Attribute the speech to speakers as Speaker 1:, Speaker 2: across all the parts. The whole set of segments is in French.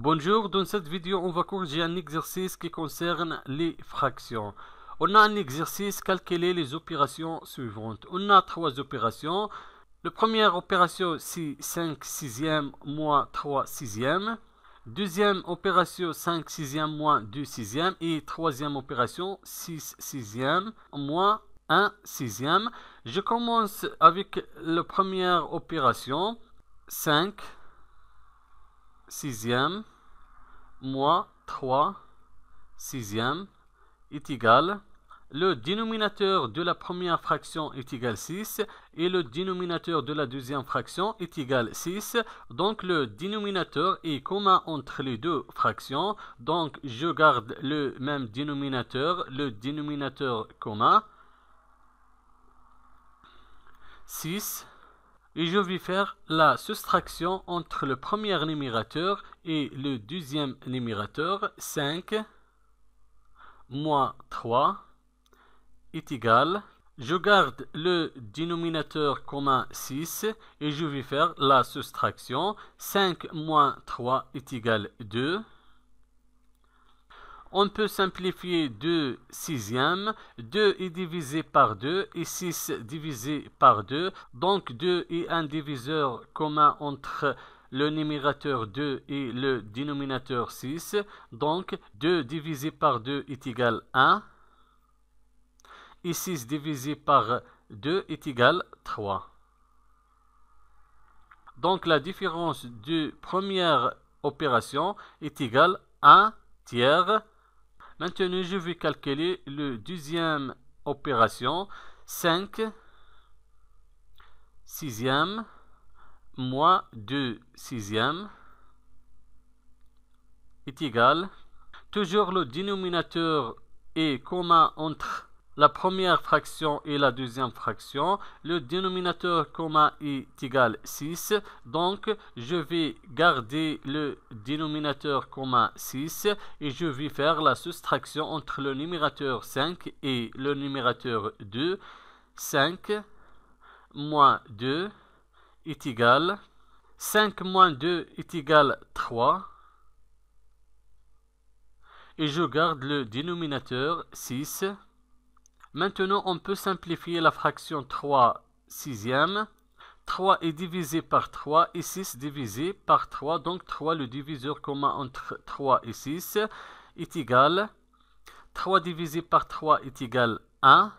Speaker 1: Bonjour, dans cette vidéo, on va corriger un exercice qui concerne les fractions. On a un exercice, calculer les opérations suivantes. On a trois opérations. La première opération, c'est 5 sixièmes moins 3 sixièmes. Deuxième opération, 5 sixièmes moins 2 sixièmes. Et troisième opération, 6 sixièmes moins 1 sixième. Je commence avec la première opération, 5 sixièmes moins 3 sixièmes est égal. Le dénominateur de la première fraction est égal 6 et le dénominateur de la deuxième fraction est égal 6. Donc le dénominateur est commun entre les deux fractions. Donc je garde le même dénominateur, le dénominateur commun, 6. Et je vais faire la soustraction entre le premier numérateur et le deuxième numérateur. 5 moins 3 est égal. Je garde le dénominateur commun 6 et je vais faire la soustraction. 5 moins 3 est égal 2. On peut simplifier 2 sixièmes. 2 est divisé par 2 et 6 divisé par 2. Donc 2 est un diviseur commun entre le numérateur 2 et le dénominateur 6. Donc 2 divisé par 2 est égal 1. Et 6 divisé par 2 est égal 3. Donc la différence de première opération est égale à 1 tiers. Maintenant, je vais calculer la deuxième opération. 5 sixièmes moins 2 sixièmes est égal. Toujours le dénominateur est commun entre la première fraction et la deuxième fraction. Le dénominateur commun est égal 6. Donc, je vais garder le dénominateur commun 6 et je vais faire la soustraction entre le numérateur 5 et le numérateur 2. 5 moins 2 est égal. 5 moins 2 est égal 3. Et je garde le dénominateur 6. Maintenant, on peut simplifier la fraction 3 sixièmes. 3 est divisé par 3 et 6 divisé par 3. Donc 3, le diviseur commun entre 3 et 6, est égal. 3 divisé par 3 est égal 1.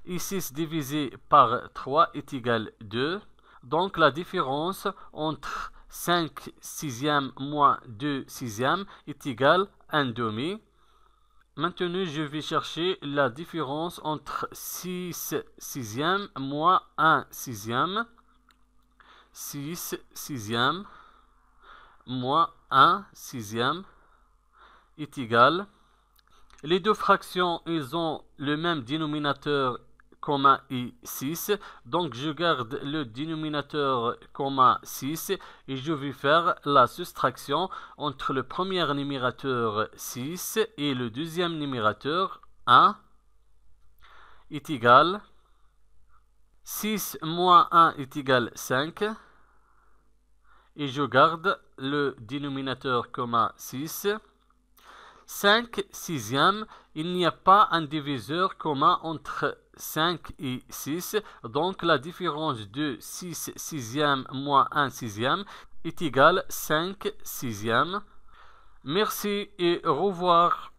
Speaker 1: Et 6 divisé par 3 est égal 2. Donc la différence entre 5 sixièmes moins 2 sixièmes est égal à 1 demi. Maintenant, je vais chercher la différence entre 6 sixièmes moins 1 sixième. 6 sixièmes moins 1 sixième est égal. Les deux fractions, ils ont le même dénominateur commun et 6. Donc, je garde le dénominateur commun 6 et je vais faire la soustraction entre le premier numérateur 6 et le deuxième numérateur 1 est égal. 6 moins 1 est égal 5. Et je garde le dénominateur commun 6. 5 sixièmes, il n'y a pas un diviseur commun entre 5 et 6. Donc la différence de 6 sixièmes moins 1 sixième est égale 5 sixièmes. Merci et au revoir.